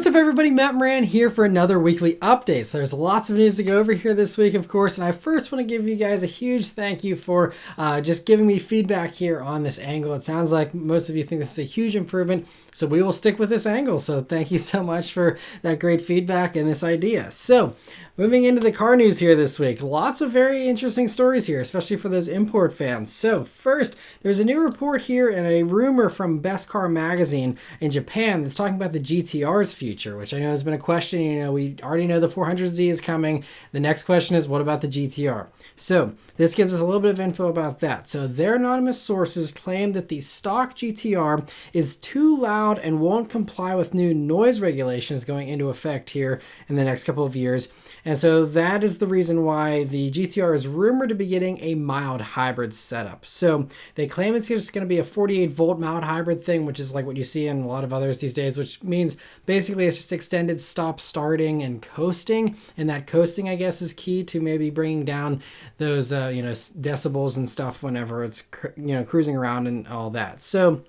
What's up everybody, Matt Maran here for another weekly update. So there's lots of news to go over here this week, of course, and I first want to give you guys a huge thank you for just giving me feedback here on this angle. It sounds like most of you think this is a huge improvement, so we will stick with this angle. So thank you so much for that great feedback and this idea. So moving into the car news here this week, lots of very interesting stories here, especially for those import fans. So first, there's a new report here and a rumor from Best Car Magazine in Japan that's talking about the GT-R's future, which I know has been a question. You know, we already know the 400Z is coming. The next question is, what about the GT-R? So this gives us a little bit of info about that. So their anonymous sources claim that the stock GT-R is too loud and won't comply with new noise regulations going into effect here in the next couple of years. And so that is the reason why the GT-R is rumored to be getting a mild hybrid setup. So they claim it's just going to be a 48 volt mild hybrid thing, which is like what you see in a lot of others these days, which means basically it's just extended stop starting and coasting. And that coasting, I guess, is key to maybe bringing down those, decibels and stuff whenever it's, cruising around and all that. So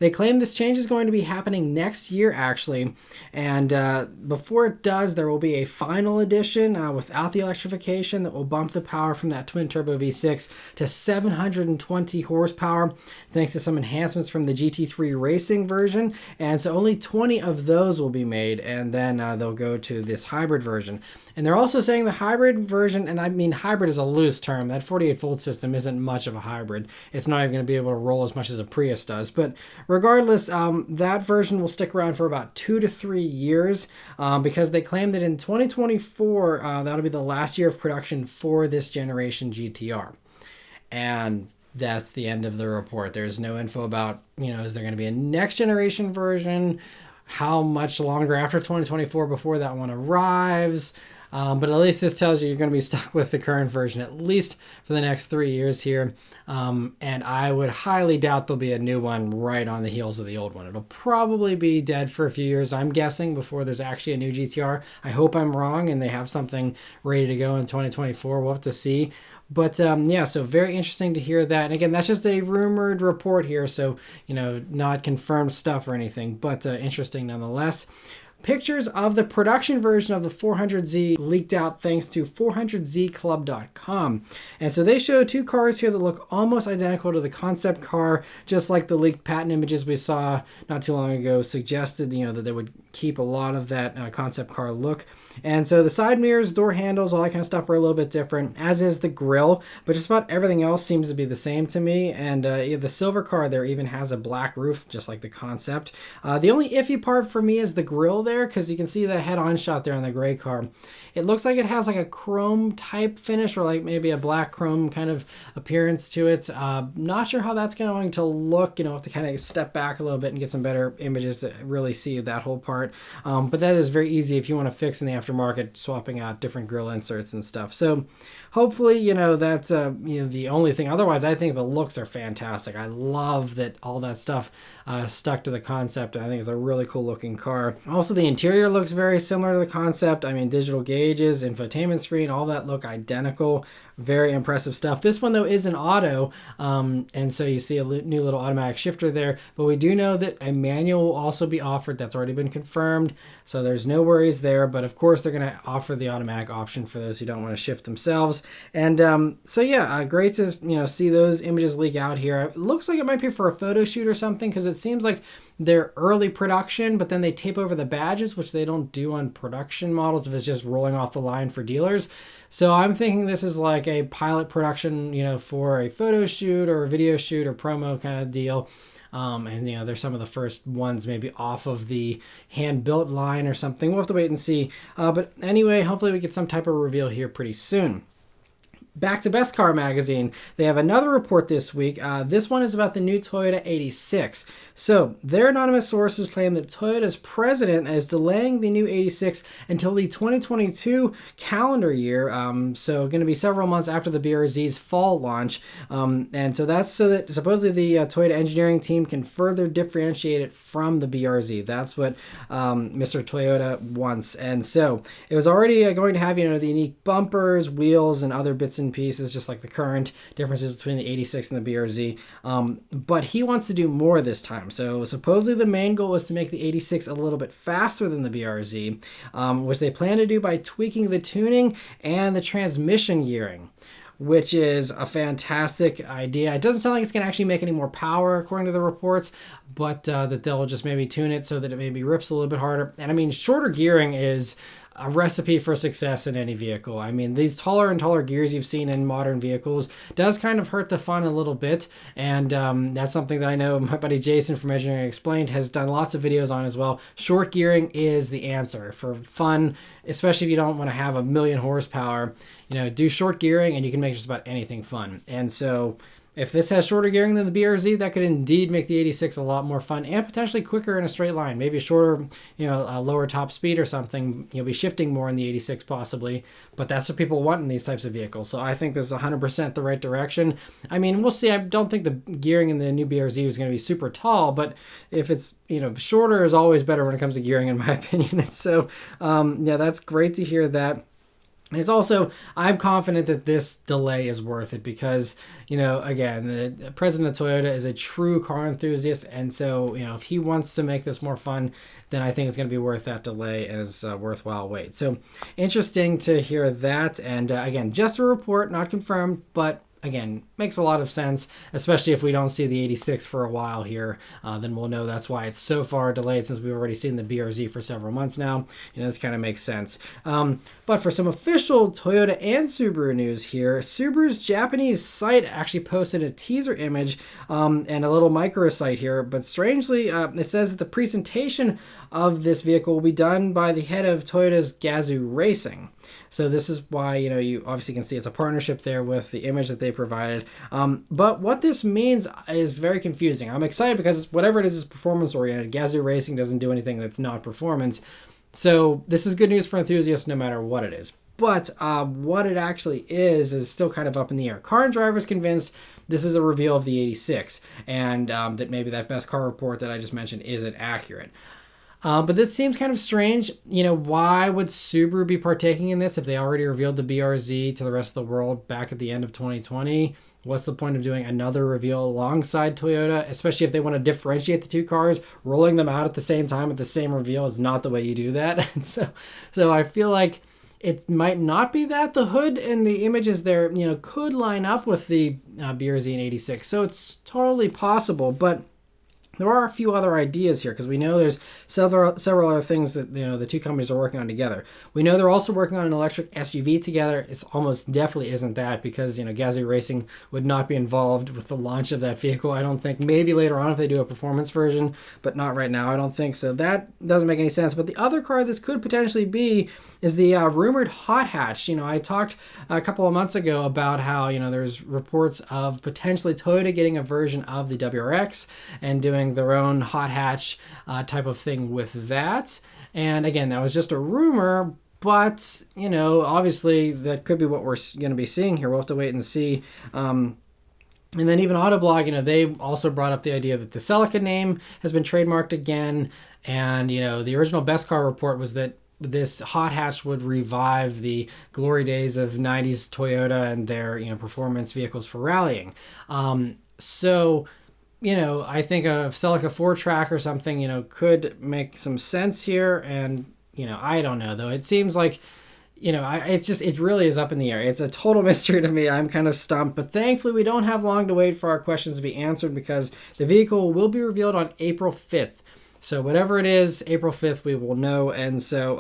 they claim this change is going to be happening next year, actually. And before it does, there will be a final edition without the electrification that will bump the power from that twin turbo V6 to 720 horsepower, thanks to some enhancements from the GT3 racing version. And so only 20 of those will be made, and then they'll go to this hybrid version. And they're also saying the hybrid version, and I mean hybrid is a loose term, that 48 volt system isn't much of a hybrid. It's not even going to be able to roll as much as a Prius does. But regardless, that version will stick around for about 2 to 3 years because they claim that in 2024, that'll be the last year of production for this generation GT-R. And that's the end of the report. There's no info about, is there going to be a next generation version? How much longer after 2024 before that one arrives? But at least this tells you you're going to be stuck with the current version at least for the next 3 years here. And I would highly doubt there'll be a new one right on the heels of the old one. It'll probably be dead for a few years, I'm guessing, before there's actually a new GT-R. I hope I'm wrong and they have something ready to go in 2024. We'll have to see. But yeah, so very interesting to hear that. And again, that's just a rumored report here, so, not confirmed stuff or anything, but interesting nonetheless. Pictures of the production version of the 400Z leaked out thanks to 400zclub.com. And so they show two cars here that look almost identical to the concept car, just like the leaked patent images we saw not too long ago suggested, that they would keep a lot of that concept car look. And so the side mirrors, door handles, all that kind of stuff are a little bit different, as is the grille, but just about everything else seems to be the same to me. And the silver car there even has a black roof, just like the concept. The only iffy part for me is the grille there, because you can see the head-on shot there on the gray car. It looks like it has like a chrome type finish, or like maybe a black chrome kind of appearance to it. Not sure how that's going to look. Have to kind of step back a little bit and get some better images to really see that whole part. But that is very easy if you want to fix in the aftermarket, swapping out different grille inserts and stuff. So hopefully, that's the only thing. Otherwise, I think the looks are fantastic. I love that all that stuff stuck to the concept. I think it's a really cool looking car. Also, the interior looks very similar to the concept. I mean, digital gauges, infotainment screen, all that look identical. Very impressive stuff. This one, though, is an auto, and so you see a new little automatic shifter there. But we do know that a manual will also be offered. That's already been confirmed, so there's no worries there. But of course, they're going to offer the automatic option for those who don't want to shift themselves. And so yeah, great to see those images leak out here. It looks like it might be for a photo shoot or something, because it seems like they're early production, but then they tape over the badges, which they don't do on production models if it's just rolling off the line for dealers. So I'm thinking this is like a pilot production, for a photo shoot or a video shoot or promo kind of deal. And they're some of the first ones maybe off of the hand-built line or something. We'll have to wait and see. But anyway, hopefully we get some type of reveal here pretty soon. Back to Best Car Magazine, they have another report this week. This one is about the new Toyota 86. So their anonymous sources claim that Toyota's president is delaying the new 86 until the 2022 calendar year. So going to be several months after the BRZ's fall launch. And so that's so that supposedly the Toyota engineering team can further differentiate it from the BRZ. That's what Mr. Toyota wants. And so it was already going to have, the unique bumpers, wheels, and other bits and and pieces, just like the current differences between the 86 and the BRZ. But he wants to do more this time. So supposedly the main goal is to make the 86 a little bit faster than the BRZ, which they plan to do by tweaking the tuning and the transmission gearing, which is a fantastic idea. It doesn't sound like it's going to actually make any more power, according to the reports, but that they'll just maybe tune it so that it maybe rips a little bit harder. And I mean, shorter gearing is a recipe for success in any vehicle. I mean, these taller and taller gears you've seen in modern vehicles does kind of hurt the fun a little bit. And that's something that I know my buddy Jason from Engineering Explained has done lots of videos on as well. Short gearing is the answer for fun, especially if you don't want to have a million horsepower. You know, do short gearing and you can make just about anything fun. And so if this has shorter gearing than the BRZ, that could indeed make the 86 a lot more fun and potentially quicker in a straight line. Maybe a shorter, a lower top speed or something. You'll be shifting more in the 86 possibly, but that's what people want in these types of vehicles. So I think this is 100% the right direction. I mean, we'll see. I don't think the gearing in the new BRZ is going to be super tall, but if it's, shorter is always better when it comes to gearing, in my opinion. And so, yeah, that's great to hear that. It's also, I'm confident that this delay is worth it because, again, the president of Toyota is a true car enthusiast. And so, if he wants to make this more fun, then I think it's going to be worth that delay and it's a worthwhile wait. So interesting to hear that. And again, just a report, not confirmed, but again, makes a lot of sense, especially if we don't see the 86 for a while here. Then we'll know that's why it's so far delayed, since we've already seen the BRZ for several months now. This kind of makes sense. But for some official Toyota and Subaru news here, Subaru's Japanese site actually posted a teaser image and a little microsite here. But strangely, it says that the presentation of this vehicle will be done by the head of Toyota's Gazoo Racing. So this is why, you obviously can see it's a partnership there with the image that they provided. But what this means is very confusing. I'm excited because whatever it is performance oriented. Gazoo Racing doesn't do anything that's not performance. So this is good news for enthusiasts no matter what it is. But what it actually is still kind of up in the air. Car and Driver is convinced this is a reveal of the 86 and that maybe that best car report that I just mentioned isn't accurate. But this seems kind of strange. Why would Subaru be partaking in this if they already revealed the BRZ to the rest of the world back at the end of 2020? What's the point of doing another reveal alongside Toyota, especially if they want to differentiate the two cars? Rolling them out at the same time at the same reveal is not the way you do that. And so I feel like it might not be that the hood and the images there, could line up with the BRZ and 86. So it's totally possible, but there are a few other ideas here because we know there's several other things that the two companies are working on together. We know they're also working on an electric SUV together. It's almost definitely isn't that because Gazoo Racing would not be involved with the launch of that vehicle. I don't think. Maybe later on if they do a performance version, but not right now. I don't think so. That doesn't make any sense. But the other car this could potentially be is the rumored hot hatch. I talked a couple of months ago about how there's reports of potentially Toyota getting a version of the WRX and doing their own hot hatch type of thing with that. And again, that was just a rumor, but obviously that could be what we're going to be seeing here. We'll have to wait and see. And then even Autoblog, they also brought up the idea that the Celica name has been trademarked again. And the original Best Car report was that this hot hatch would revive the glory days of 90s Toyota and their performance vehicles for rallying. I think a Celica 4-track or something, could make some sense here. And, I don't know, though. It seems like, it really is up in the air. It's a total mystery to me. I'm kind of stumped. But thankfully, we don't have long to wait for our questions to be answered because the vehicle will be revealed on April 5th. So whatever it is, April 5th, we will know. And so,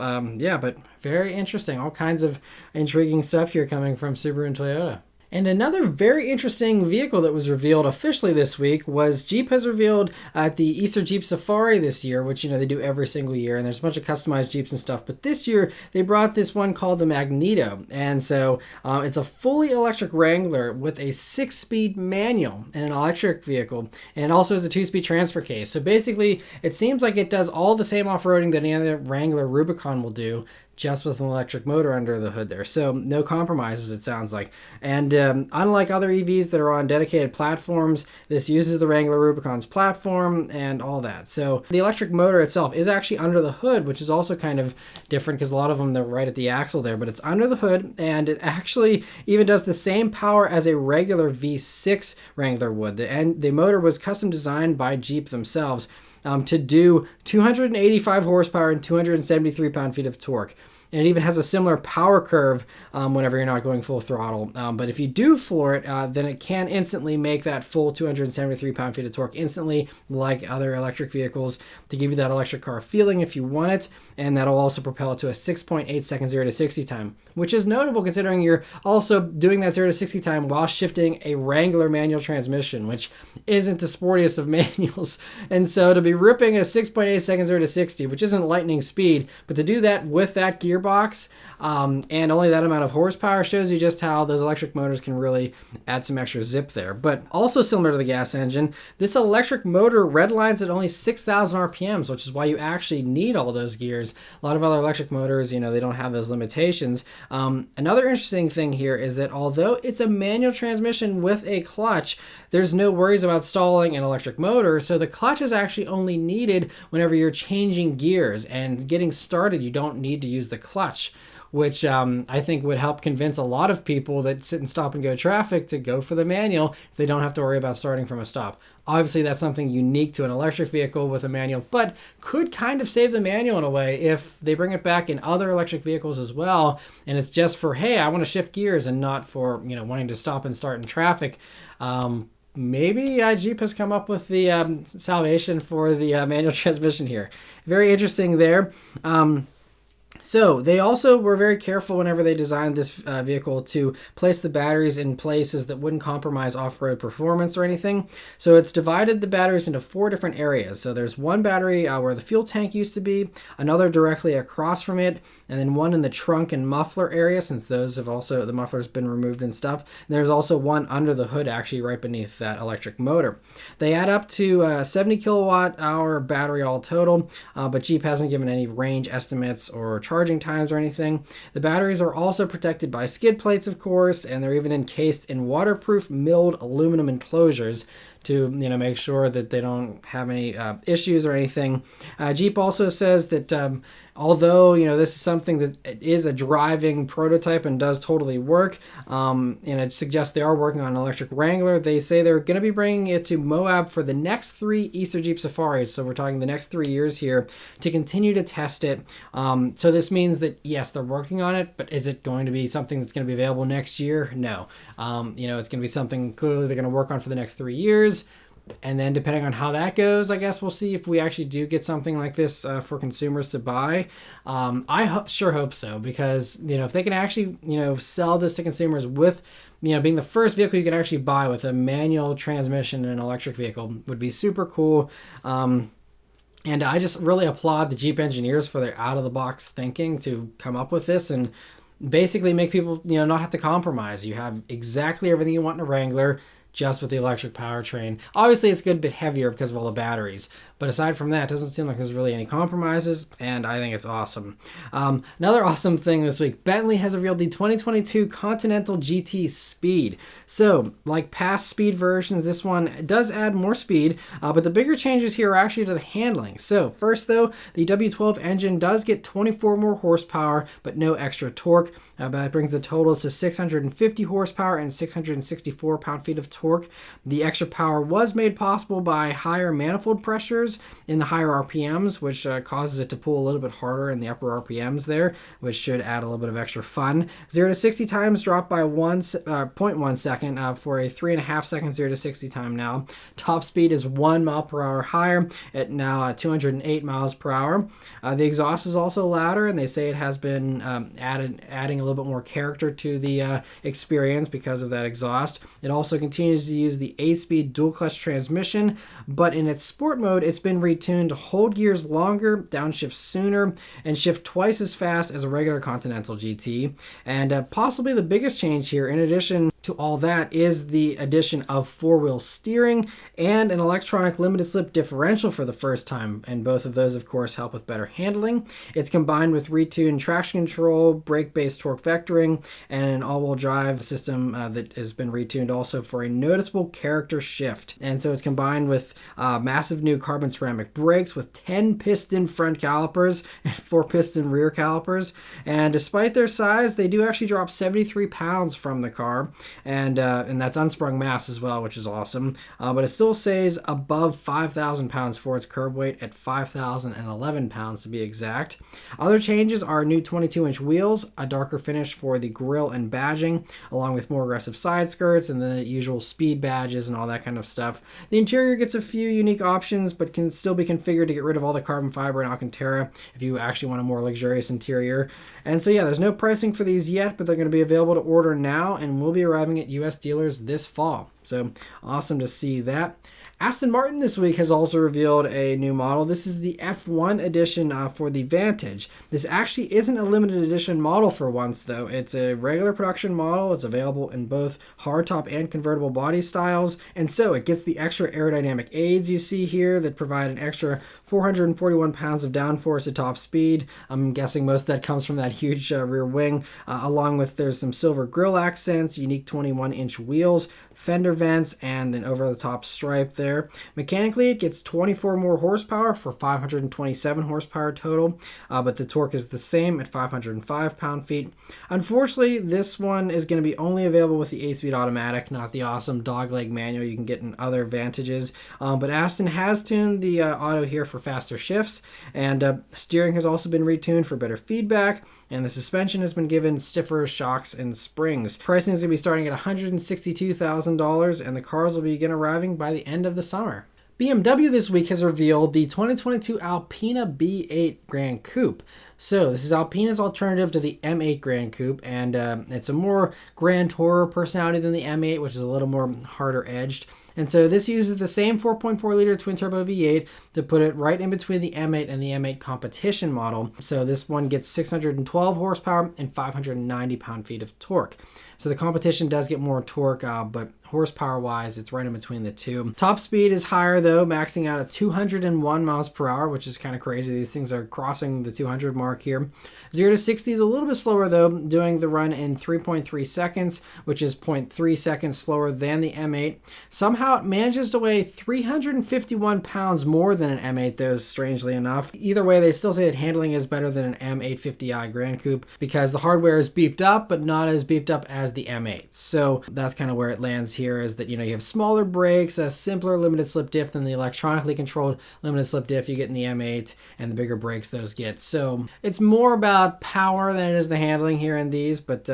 but very interesting. All kinds of intriguing stuff here coming from Subaru and Toyota. And another very interesting vehicle that was revealed officially this week was Jeep has revealed at the Easter Jeep Safari this year, which, they do every single year. And there's a bunch of customized Jeeps and stuff. But this year, they brought this one called the Magneto. And so it's a fully electric Wrangler with a 6-speed manual and an electric vehicle. And it also has a 2-speed transfer case. So basically, it seems like it does all the same off-roading that any other Wrangler Rubicon will do, just with an electric motor under the hood there. So no compromises, it sounds like. And unlike other EVs that are on dedicated platforms, this uses the Wrangler Rubicon's platform and all that. So the electric motor itself is actually under the hood, which is also kind of different because a lot of them, they're right at the axle there, but it's under the hood, and it actually even does the same power as a regular V6 Wrangler would. And the motor was custom designed by Jeep themselves to do 285 horsepower and 273 pound-feet of torque. And it even has a similar power curve whenever you're not going full throttle. But if you do floor it, then it can instantly make that full 273 pound-feet of torque instantly, like other electric vehicles, to give you that electric car feeling if you want it. And that'll also propel it to a 6.8 second 0 to 60 time, which is notable considering you're also doing that 0 to 60 time while shifting a Wrangler manual transmission, which isn't the sportiest of manuals. And so to be ripping a 6.8 second 0 to 60, which isn't lightning speed, but to do that with that gearbox and only that amount of horsepower shows you just how those electric motors can really add some extra zip there. But also similar to the gas engine, this electric motor redlines at only 6,000 RPMs, which is why you actually need all those gears. A lot of other electric motors, you know, they don't have those limitations. Another interesting thing here is that although it's a manual transmission with a clutch, there's no worries about stalling an electric motor. So the clutch is actually only needed whenever you're changing gears, and getting started, you don't need to use the clutch, which I think would help convince a lot of people that sit in stop and go traffic to go for the manual if they don't have to worry about starting from a stop. Obviously, that's something unique to an electric vehicle with a manual, but could kind of save the manual in a way if they bring it back in other electric vehicles as well. And it's just for, hey, I want to shift gears, and not for, you know, wanting to stop and start in traffic. Maybe Jeep has come up with the salvation for the manual transmission here. Very interesting there. So they also were very careful whenever they designed this vehicle to place the batteries in places that wouldn't compromise off-road performance or anything. So it's divided the batteries into 4 different areas. So there's one battery where the fuel tank used to be, another directly across from it, and then one in the trunk and muffler area, since those have also, the muffler's been removed and stuff. And there's also one under the hood, actually right beneath that electric motor. They add up to 70 kilowatt hour battery all total, but Jeep hasn't given any range estimates or charging times or anything. The batteries are also protected by skid plates, of course, and they're even encased in waterproof milled aluminum enclosures to, you know, make sure that they don't have any issues or anything. Jeep also says that although, you know, this is something that is a driving prototype and does totally work, and it suggests they are working on an electric Wrangler, they say they're going to be bringing it to Moab for the next 3 Easter Jeep Safaris. So we're talking the next 3 years here to continue to test it. So this means that, yes, they're working on it, but is it going to be something that's going to be available next year? No. You know, it's going to be something clearly they're going to work on for the next 3 years. And then depending on how that goes, I guess we'll see if we actually do get something like this for consumers to buy. I sure hope so, because, you know, if they can actually, you know, sell this to consumers with, you know, being the first vehicle you can actually buy with a manual transmission in an electric vehicle would be super cool. And I just really applaud the Jeep engineers for their out-of-the-box thinking to come up with this and basically make people, you know, not have to compromise. You have exactly everything you want in a Wrangler, just with the electric powertrain. Obviously, it's a good bit heavier because of all the batteries. But aside from that, it doesn't seem like there's really any compromises, and I think it's awesome. Another awesome thing this week, Bentley has revealed the 2022 Continental GT Speed. So, like past Speed versions, this one does add more speed, but the bigger changes here are actually to the handling. So, first though, the W12 engine does get 24 more horsepower, but no extra torque. That brings the totals to 650 horsepower and 664 pound-feet of torque. The extra power was made possible by higher manifold pressures in the higher RPMs, which causes it to pull a little bit harder in the upper RPMs there, which should add a little bit of extra fun. 0 to 60 times dropped by 0.1 second for a 3.5 second 0 to 60 time now. Top speed is 1 mile per hour higher at now 208 miles per hour. The exhaust is also louder, and they say it has been adding a little bit more character to the experience because of that exhaust. It also continues to use the 8-speed dual clutch transmission, but in its sport mode, it's been retuned to hold gears longer, downshift sooner, and shift twice as fast as a regular Continental GT. And possibly the biggest change here, in addition to all that is the addition of 4-wheel steering and an electronic limited slip differential for the first time, and both of those of course help with better handling. It's combined with retuned traction control, brake-based torque vectoring, and an all-wheel drive system that has been retuned also for a noticeable character shift. And so it's combined with massive new carbon ceramic brakes with 10-piston front calipers and 4-piston rear calipers. And despite their size, they do actually drop 73 pounds from the car, and that's unsprung mass as well, which is awesome. But it still stays above 5,000 pounds for its curb weight at 5,011 pounds to be exact. Other changes are new 22-inch wheels, a darker finish for the grille and badging, along with more aggressive side skirts and the usual speed badges and all that kind of stuff. The interior gets a few unique options, but can still be configured to get rid of all the carbon fiber and Alcantara if you actually want a more luxurious interior. And so yeah, there's no pricing for these yet, but they're going to be available to order now and will be arriving at US dealers this fall. So awesome to see that. Aston Martin this week has also revealed a new model. This is the F1 edition for the Vantage. This actually isn't a limited edition model for once, though. It's a regular production model. It's available in both hardtop and convertible body styles, and so it gets the extra aerodynamic aids you see here that provide an extra 441 pounds of downforce at top speed. I'm guessing most of that comes from that huge rear wing, along with there's some silver grille accents, unique 21-inch wheels, fender vents, and an over-the-top stripe there. Mechanically, it gets 24 more horsepower for 527 horsepower total, but the torque is the same at 505 pound-feet. Unfortunately, this one is going to be only available with the 8-speed automatic, not the awesome dogleg manual you can get in other Vantages. But Aston has tuned the auto here for faster shifts, and steering has also been retuned for better feedback, and the suspension has been given stiffer shocks and springs. Pricing is going to be starting at $162,000, and the cars will begin arriving by the end of the summer. BMW this week has revealed the 2022 Alpina B8 Gran Coupe. So this is Alpina's alternative to the M8 Gran Coupe, and it's a more Grand Tourer personality than the M8, which is a little more harder edged. And so this uses the same 4.4 liter twin turbo V8 to put it right in between the M8 and the M8 competition model. So this one gets 612 horsepower and 590 pound-feet of torque. So the competition does get more torque, but horsepower wise, it's right in between the two. Top speed is higher though, maxing out at 201 miles per hour, which is kind of crazy. These things are crossing the 200 mark here. 0 to 60 is a little bit slower though, doing the run in 3.3 seconds, which is 0.3 seconds slower than the M8. Somehow it manages to weigh 351 pounds more than an M8 though, strangely enough. Either way, they still say that handling is better than an M850i Gran Coupe because the hardware is beefed up, but not as beefed up as the M8. So that's kind of where it lands here, is that, you know, you have smaller brakes, a simpler limited slip diff than the electronically controlled limited slip diff you get in the M8, and the bigger brakes those get. So it's more about power than it is the handling here in these, but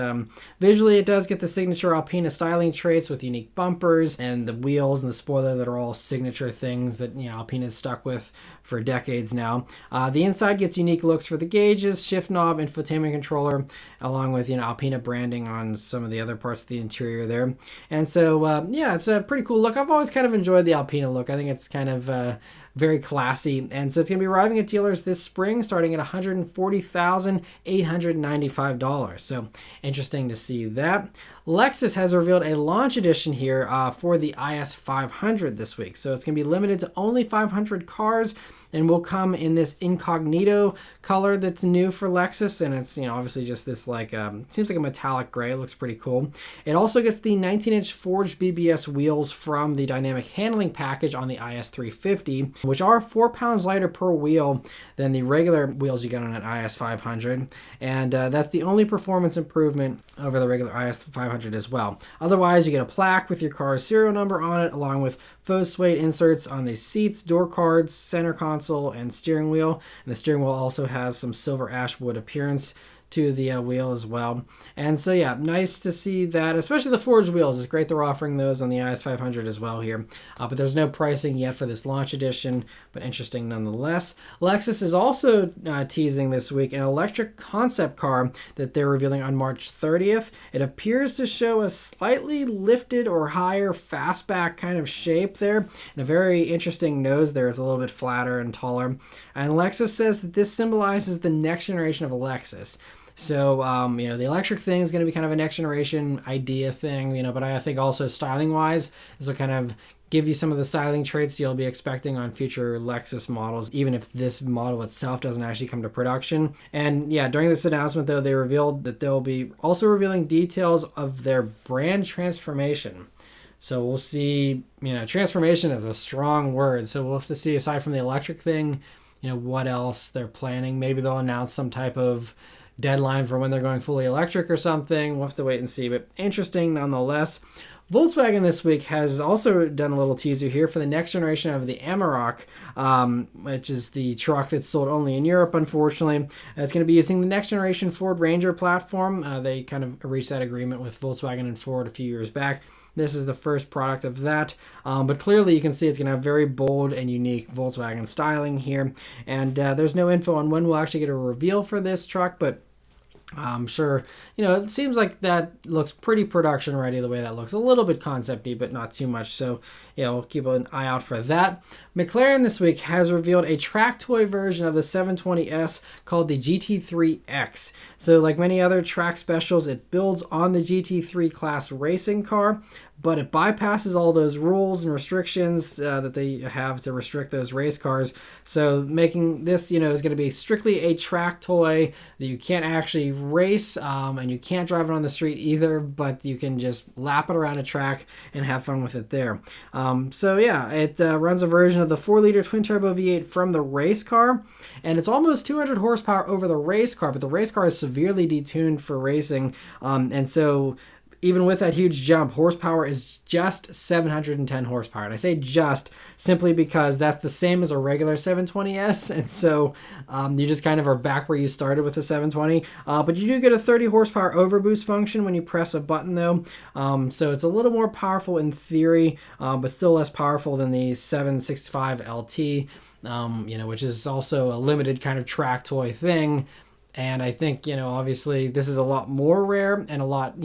visually it does get the signature Alpina styling traits with unique bumpers and the wheels and the spoiler that are all signature things that, you know, Alpina's stuck with for decades now. The inside gets unique looks for the gauges, shift knob, infotainment controller, along with, you know, Alpina branding on some of the other parts of the interior there. And so yeah, it's a pretty cool look. I've always kind of enjoyed the Alpina look. I think it's kind of very classy. And so it's going to be arriving at dealers this spring, starting at $140,895. So interesting to see that. Lexus has revealed a launch edition here for the IS 500 this week. So it's going to be limited to only 500 cars and will come in this incognito color that's new for Lexus. And it's, you know, obviously just this like, seems like a metallic gray. It looks pretty cool. It also gets the 19-inch forged BBS wheels from the dynamic handling package on the IS 350, which are 4 pounds lighter per wheel than the regular wheels you get on an IS 500. And that's the only performance improvement over the regular IS 500 as well. Otherwise, you get a plaque with your car's serial number on it, along with faux suede inserts on the seats, door cards, center console, and steering wheel. And the steering wheel also has some silver ash wood appearance to the wheel as well. And so yeah, nice to see that, especially the forged wheels. It's great they're offering those on the IS 500 as well here. But there's no pricing yet for this launch edition, but interesting nonetheless. Lexus is also teasing this week an electric concept car that they're revealing on March 30th. It appears to show a slightly lifted or higher fastback kind of shape there, and a very interesting nose there is a little bit flatter and taller. And Lexus says that this symbolizes the next generation of a Lexus. So, the electric thing is going to be kind of a next generation idea thing, but I think also styling wise, this will kind of give you some of the styling traits you'll be expecting on future Lexus models, even if this model itself doesn't actually come to production. And yeah, during this announcement though, they revealed that they'll be also revealing details of their brand transformation. So we'll see, transformation is a strong word. So we'll have to see, aside from the electric thing, what else they're planning. Maybe they'll announce some type of deadline for when they're going fully electric or something. We'll have to wait and see, but interesting nonetheless. Volkswagen this week has also done a little teaser here for the next generation of the Amarok, which is the truck that's sold only in Europe, unfortunately. It's going to be using the next generation Ford Ranger platform. They kind of reached that agreement with Volkswagen and Ford a few years back. This is the first product of that, but clearly you can see it's going to have very bold and unique Volkswagen styling here. And there's no info on when we'll actually get a reveal for this truck, but I'm sure, it seems like that looks pretty production ready the way that looks. A little bit concept-y, but not too much. So, we'll keep an eye out for that. McLaren this week has revealed a track toy version of the 720S called the GT3X. So like many other track specials, it builds on the GT3 class racing car, but it bypasses all those rules and restrictions that they have to restrict those race cars. So making this, is going to be strictly a track toy that you can't actually race, and you can't drive it on the street either, but you can just lap it around a track and have fun with it there. It runs a version of the 4-liter twin-turbo V8 from the race car, and it's almost 200 horsepower over the race car, but the race car is severely detuned for racing, and so even with that huge jump, horsepower is just 710 horsepower. And I say just simply because that's the same as a regular 720S. And so you just kind of are back where you started with the 720. But you do get a 30 horsepower overboost function when you press a button though. So it's a little more powerful in theory, but still less powerful than the 765 LT, which is also a limited kind of track toy thing. And I think, obviously this is a lot more rare and a lot,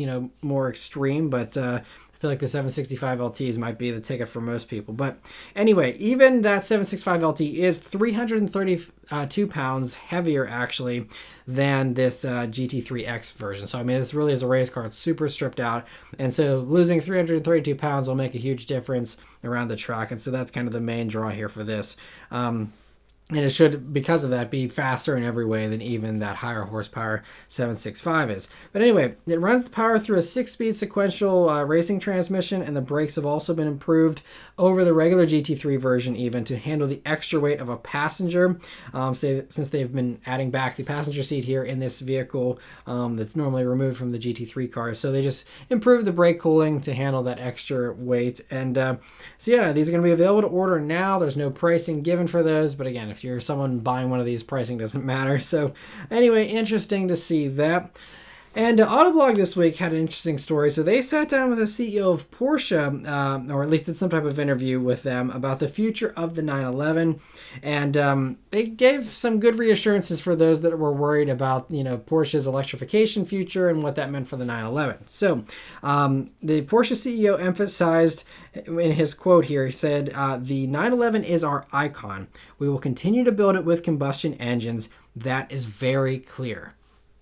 more extreme, but I feel like the 765 LTs might be the ticket for most people. But anyway, even that 765 LT is 332 pounds heavier, actually, than this GT3X version. So, this really is a race car. It's super stripped out. And so losing 332 pounds will make a huge difference around the track. And so that's kind of the main draw here for this. And it should, because of that, be faster in every way than even that higher horsepower 765 is. But anyway, it runs the power through a 6-speed sequential racing transmission, and the brakes have also been improved over the regular GT3 version even to handle the extra weight of a passenger, since they've been adding back the passenger seat here in this vehicle that's normally removed from the GT3 cars. So they just improved the brake cooling to handle that extra weight. And these are going to be available to order now. There's no pricing given for those, but again, if you're someone buying one of these, pricing doesn't matter. So anyway, interesting to see that. And Autoblog this week had an interesting story. So they sat down with the CEO of Porsche, or at least did some type of interview with them about the future of the 911. And they gave some good reassurances for those that were worried about, Porsche's electrification future and what that meant for the 911. So the Porsche CEO emphasized in his quote here, he said, the 911 is our icon. We will continue to build it with combustion engines. That is very clear.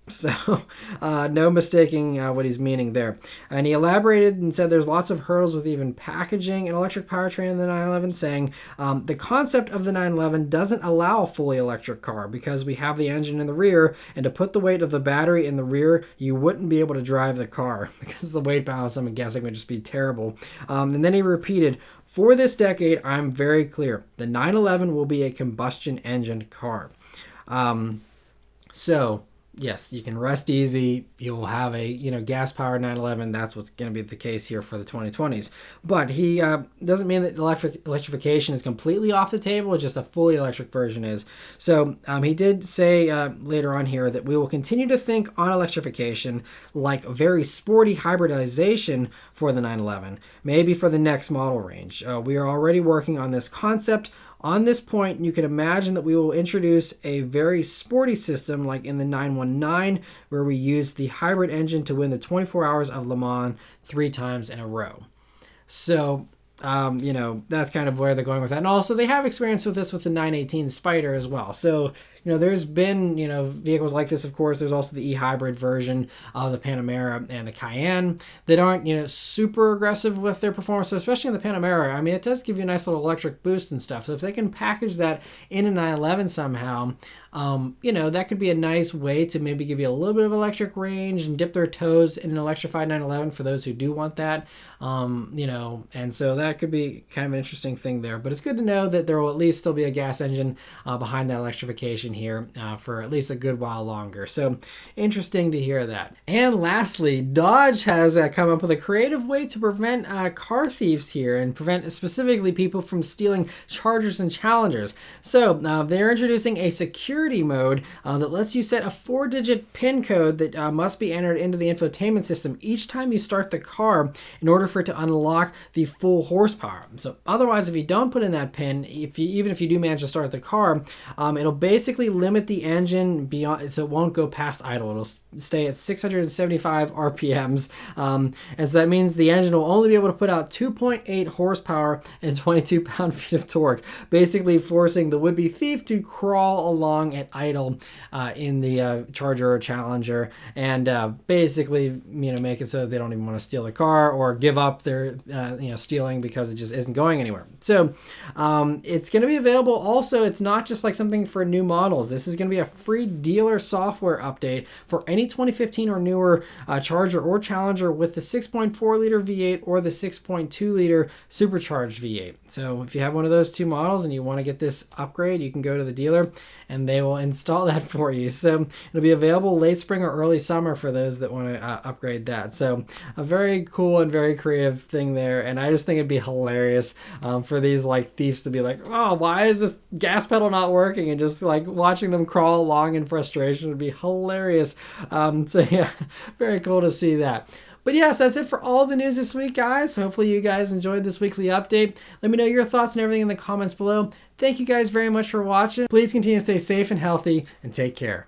So no mistaking what he's meaning there. And he elaborated and said there's lots of hurdles with even packaging an electric powertrain in the 911, saying the concept of the 911 doesn't allow a fully electric car because we have the engine in the rear, and to put the weight of the battery in the rear, you wouldn't be able to drive the car because the weight balance, I'm guessing, would just be terrible. And then he repeated, for this decade, I'm very clear, the 911 will be a combustion engine car. Yes, you can rest easy. You'll have a gas-powered 911. That's what's going to be the case here for the 2020s. But he doesn't mean that electrification is completely off the table. It's just a fully electric version is. So he did say later on here that we will continue to think on electrification like a very sporty hybridization for the 911, maybe for the next model range. We are already working on this concept. On this point, you can imagine that we will introduce a very sporty system like in the 919, where we use the hybrid engine to win the 24 Hours of Le Mans 3 times in a row. So, that's kind of where they're going with that. And also, they have experience with this with the 918 Spider as well. So, there's been, vehicles like this, of course. There's also the e-hybrid version of the Panamera and the Cayenne that aren't, super aggressive with their performance, but especially in the Panamera. I mean, it does give you a nice little electric boost and stuff. So if they can package that in a 911 somehow, that could be a nice way to maybe give you a little bit of electric range and dip their toes in an electrified 911 for those who do want that. And so that could be kind of an interesting thing there. But it's good to know that there will at least still be a gas engine behind that electrification here for at least a good while longer. So interesting to hear that. And lastly, Dodge has come up with a creative way to prevent car thieves here and prevent specifically people from stealing Chargers and Challengers. So they're introducing a security mode that lets you set a 4-digit PIN code that must be entered into the infotainment system each time you start the car in order for it to unlock the full horsepower. So otherwise, if you don't put in that PIN, even if you do manage to start the car, it'll basically limit the engine beyond, so it won't go past idle. It'll stay at 675 RPMs, and so that means the engine will only be able to put out 2.8 horsepower and 22 pound-feet of torque, basically forcing the would-be thief to crawl along at idle in the Charger or Challenger, and basically make it so that they don't even want to steal the car or give up their stealing because it just isn't going anywhere. So it's going to be available. Also, it's not just like something for new models. This is going to be a free dealer software update for any 2015 or newer Charger or Challenger with the 6.4 liter V8 or the 6.2 liter supercharged V8. So if you have one of those two models and you want to get this upgrade, you can go to the dealer and they will install that for you. So it'll be available late spring or early summer for those that want to upgrade that. So a very cool and very creative thing there. And I just think it'd be hilarious for these like thieves to be like, oh, why is this gas pedal not working? And just like watching them crawl along in frustration would be hilarious. So yeah, very cool to see that. But yes, that's it for all the news this week, guys. Hopefully you guys enjoyed this weekly update. Let me know your thoughts and everything in the comments below. Thank you guys very much for watching. Please continue to stay safe and healthy and take care.